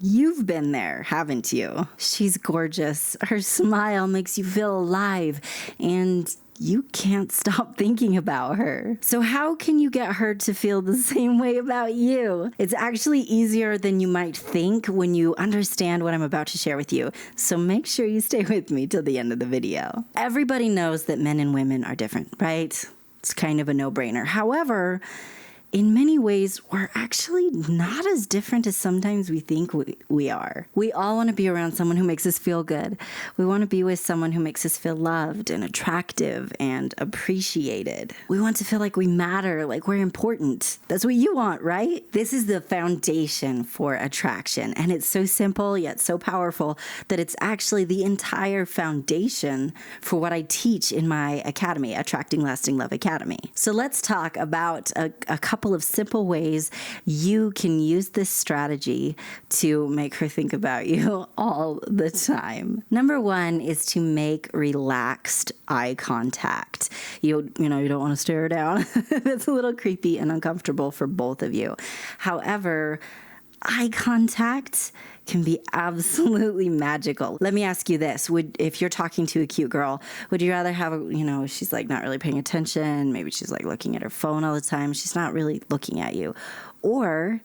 You've been there, haven't you? She's gorgeous. Her smile makes you feel alive, and you can't stop thinking about her. So how can you get her to feel the same way about you? It's actually easier than you might think when you understand what I'm about to share with you. So make sure you stay with me till the end of the video. Everybody knows that men and women are different, right? It's kind of a no-brainer. However, in many ways, we're actually not as different as sometimes we think we are. We all want to be around someone who makes us feel good. We want to be with someone who makes us feel loved and attractive and appreciated. We want to feel like we matter, like we're important. That's what you want, right? This is the foundation for attraction, and it's so simple yet so powerful that it's actually the entire foundation for what I teach in my academy, Attracting Lasting Love Academy. So let's talk about a couple of simple ways you can use this strategy to make her think about you all the time. Number one is to make relaxed eye contact. You don't want to stare her down. That's a little creepy and uncomfortable for both of you. However, eye contact can be absolutely magical. Let me ask you this. If you're talking to a cute girl, would you rather have she's like not really paying attention, maybe she's like looking at her phone all the time, she's not really looking at you, or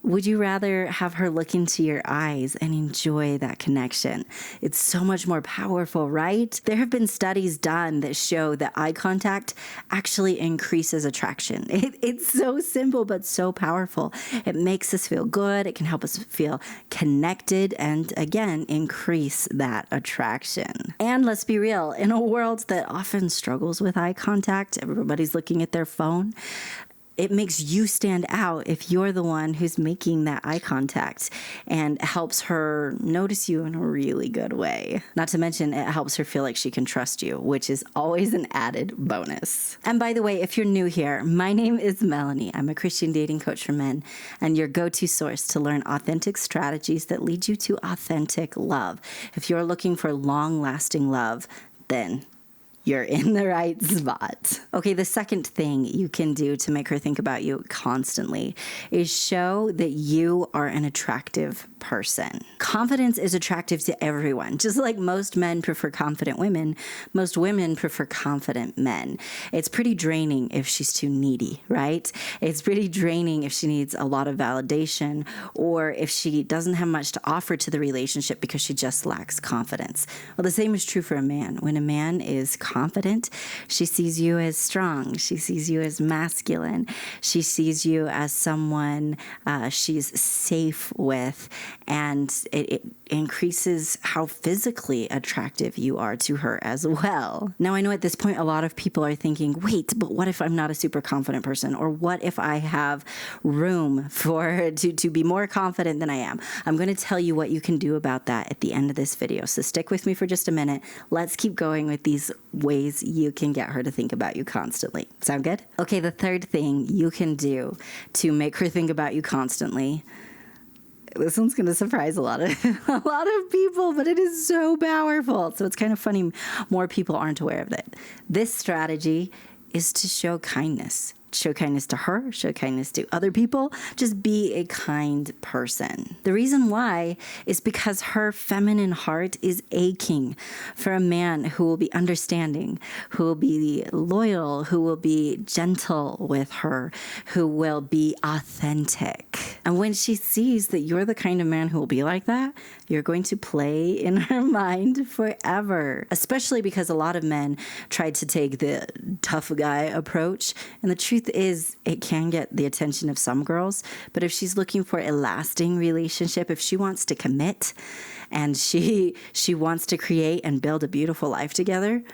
would you rather have her look into your eyes and enjoy that connection? It's so much more powerful, right? There have been studies done that show that eye contact actually increases attraction. It's so simple, but so powerful. It makes us feel good. It can help us feel connected and, again, increase that attraction. And let's be real, in a world that often struggles with eye contact, everybody's looking at their phone, it makes you stand out if you're the one who's making that eye contact, and helps her notice you in a really good way. Not to mention, it helps her feel like she can trust you, which is always an added bonus. And by the way, if you're new here, my name is Melannie. I'm a Christian dating coach for men and your go-to source to learn authentic strategies that lead you to authentic love. If you're looking for long-lasting love, then you're in the right spot. Okay, the second thing you can do to make her think about you constantly is show that you are an attractive person. Confidence is attractive to everyone. Just like most men prefer confident women, most women prefer confident men. It's pretty draining if she's too needy, right? It's pretty draining if she needs a lot of validation, or if she doesn't have much to offer to the relationship because she just lacks confidence. Well, the same is true for a man. When a man is confident, she sees you as strong. She sees you as masculine. She sees you as someone she's safe with, and it increases how physically attractive you are to her as well. Now, I know at this point a lot of people are thinking, wait, but what if I'm not a super confident person? Or what if I have room to be more confident than I am? I'm going to tell you what you can do about that at the end of this video. So stick with me for just a minute. Let's keep going with these ways you can get her to think about you constantly. Sound good? Okay, the third thing you can do to make her think about you constantly, this one's going to surprise a lot of people, but it is so powerful. So it's kind of funny more people aren't aware of it. This strategy is to show kindness. Show kindness to her, show kindness to other people. Just be a kind person. The reason why is because her feminine heart is aching for a man who will be understanding, who will be loyal, who will be gentle with her, who will be authentic. And when she sees that you're the kind of man who will be like that, you're going to play in her mind forever. Especially because a lot of men tried to take the tough guy approach. And the truth is, it can get the attention of some girls. But if she's looking for a lasting relationship, if she wants to commit and she wants to create and build a beautiful life together,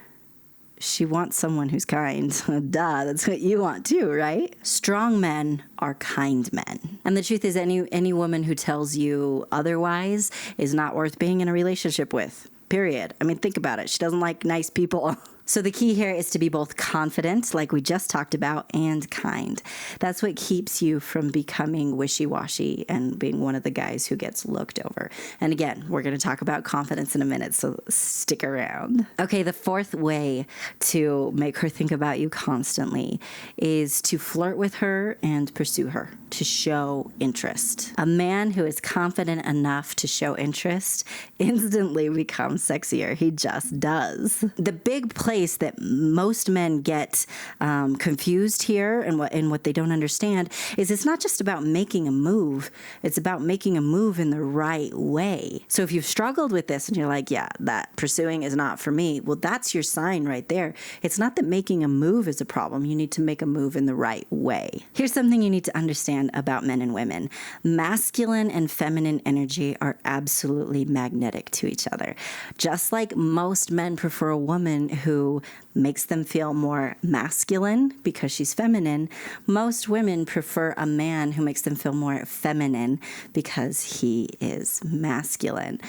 she wants someone who's kind. Duh, that's what you want too, right? Strong men are kind men. And the truth is, any woman who tells you otherwise is not worth being in a relationship with. Period. I mean, think about it. She doesn't like nice people. So the key here is to be both confident, like we just talked about, and kind. That's what keeps you from becoming wishy-washy and being one of the guys who gets looked over. And again, we're going to talk about confidence in a minute, so stick around. Okay, the fourth way to make her think about you constantly is to flirt with her and pursue her, to show interest. A man who is confident enough to show interest instantly becomes sexier. He just does. The big place that most men get confused here and what they don't understand is it's not just about making a move, it's about making a move in the right way. So if you've struggled with this and you're like, yeah, that pursuing is not for me, well, that's your sign right there. It's not that making a move is a problem. You need to make a move in the right way. Here's something you need to understand about men and women. Masculine and feminine energy are absolutely magnetic to each other. Just like most men prefer a woman who makes them feel more masculine because she's feminine, most women prefer a man who makes them feel more feminine because he is masculine.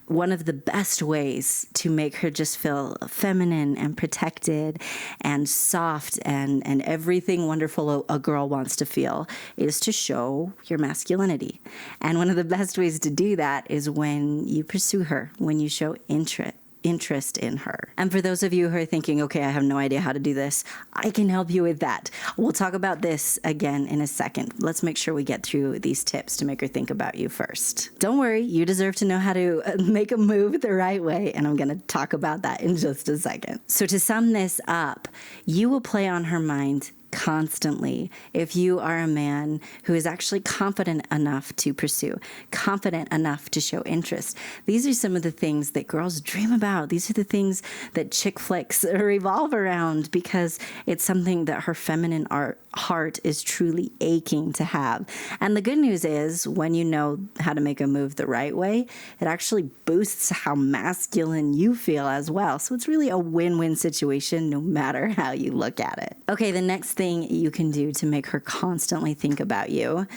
One of the best ways to make her just feel feminine and protected and soft and everything wonderful a girl wants to feel is to show your masculinity. And one of the best ways to do that is when you pursue her, when you show interest in her. And for those of you who are thinking, okay, I have no idea how to do this, I can help you with that. We'll talk about this again in a second. Let's make sure we get through these tips to make her think about you first. Don't worry, you deserve to know how to make a move the right way, and I'm going to talk about that in just a second. So to sum this up, you will play on her mind constantly if you are a man who is actually confident enough to pursue, confident enough to show interest. These are some of the things that girls dream about. These are the things that chick flicks revolve around because it's something that her feminine heart is truly aching to have. And the good news is when you know how to make a move the right way, it actually boosts how masculine you feel as well. So it's really a win-win situation no matter how you look at it. Okay, the next thing you can do to make her constantly think about you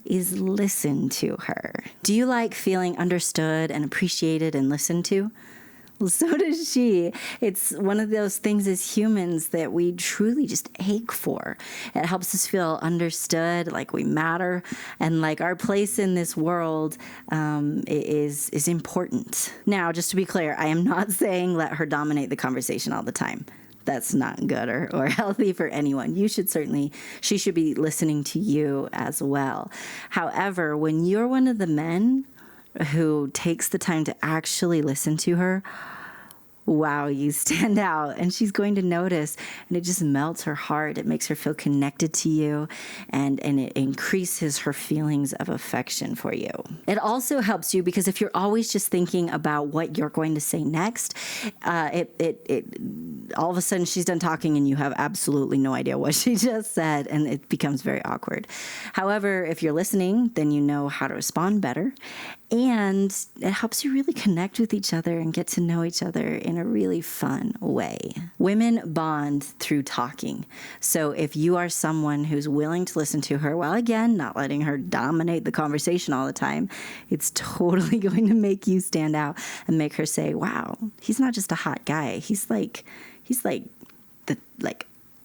is listen to her. Do you like feeling understood and appreciated and listened to? Well, so does she. It's one of those things as humans that we truly just ache for. It helps us feel understood, like we matter, and like our place in this world is important. Now, just to be clear, I am not saying let her dominate the conversation all the time. That's not good or healthy for anyone. She should be listening to you as well. However, when you're one of the men who takes the time to actually listen to her, wow, you stand out, and she's going to notice, and it just melts her heart. It makes her feel connected to you, and it increases her feelings of affection for you. It also helps you because if you're always just thinking about what you're going to say next, all of a sudden she's done talking and you have absolutely no idea what she just said, and it becomes very awkward. However, if you're listening, then you know how to respond better, and it helps you really connect with each other and get to know each other in a really fun way. Women bond through talking. So if you are someone who's willing to listen to her, while again, not letting her dominate the conversation all the time, it's totally going to make you stand out and make her say, wow, he's not just a hot guy. He's like the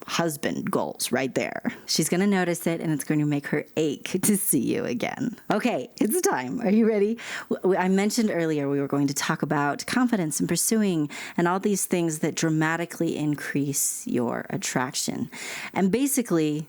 husband goals right there. She's going to notice it, and it's going to make her ache to see you again. Okay, it's time. Are you ready? I mentioned earlier we were going to talk about confidence and pursuing and all these things that dramatically increase your attraction. And basically,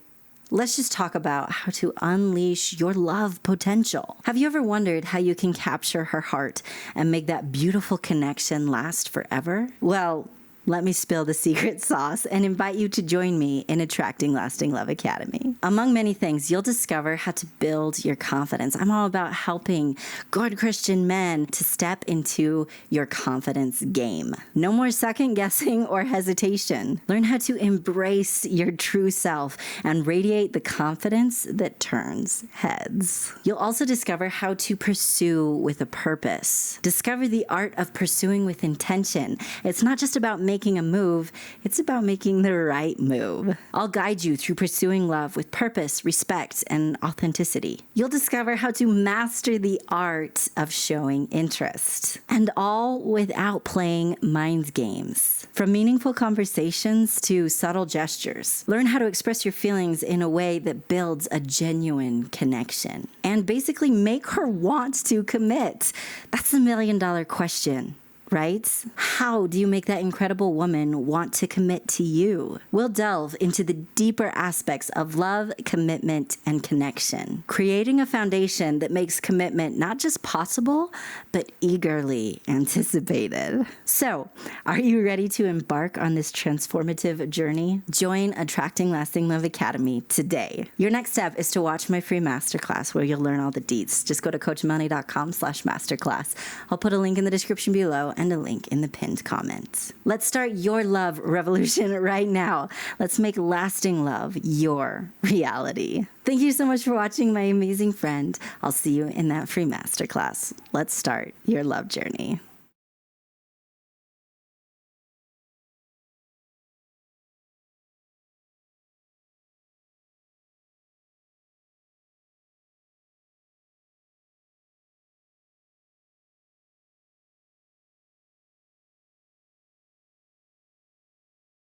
let's just talk about how to unleash your love potential. Have you ever wondered how you can capture her heart and make that beautiful connection last forever? Well, let me spill the secret sauce and invite you to join me in Attracting Lasting Love Academy. Among many things, you'll discover how to build your confidence. I'm all about helping good Christian men to step into your confidence game. No more second guessing or hesitation. Learn how to embrace your true self and radiate the confidence that turns heads. You'll also discover how to pursue with a purpose. Discover the art of pursuing with intention. It's not just about making making a move, it's about making the right move. I'll guide you through pursuing love with purpose, respect, and authenticity. You'll discover how to master the art of showing interest, and all without playing mind games. From meaningful conversations to subtle gestures, learn how to express your feelings in a way that builds a genuine connection, and basically make her want to commit. That's the million-dollar question, right? How do you make that incredible woman want to commit to you? We'll delve into the deeper aspects of love, commitment, and connection, creating a foundation that makes commitment not just possible, but eagerly anticipated. So, are you ready to embark on this transformative journey? Join Attracting Lasting Love Academy today. Your next step is to watch my free masterclass where you'll learn all the deets. Just go to coachmelannie.com/masterclass. I'll put a link in the description below and a link in the pinned comments. Let's start your love revolution right now. Let's make lasting love your reality. Thank you so much for watching, my amazing friend. I'll see you in that free masterclass. Let's start your love journey.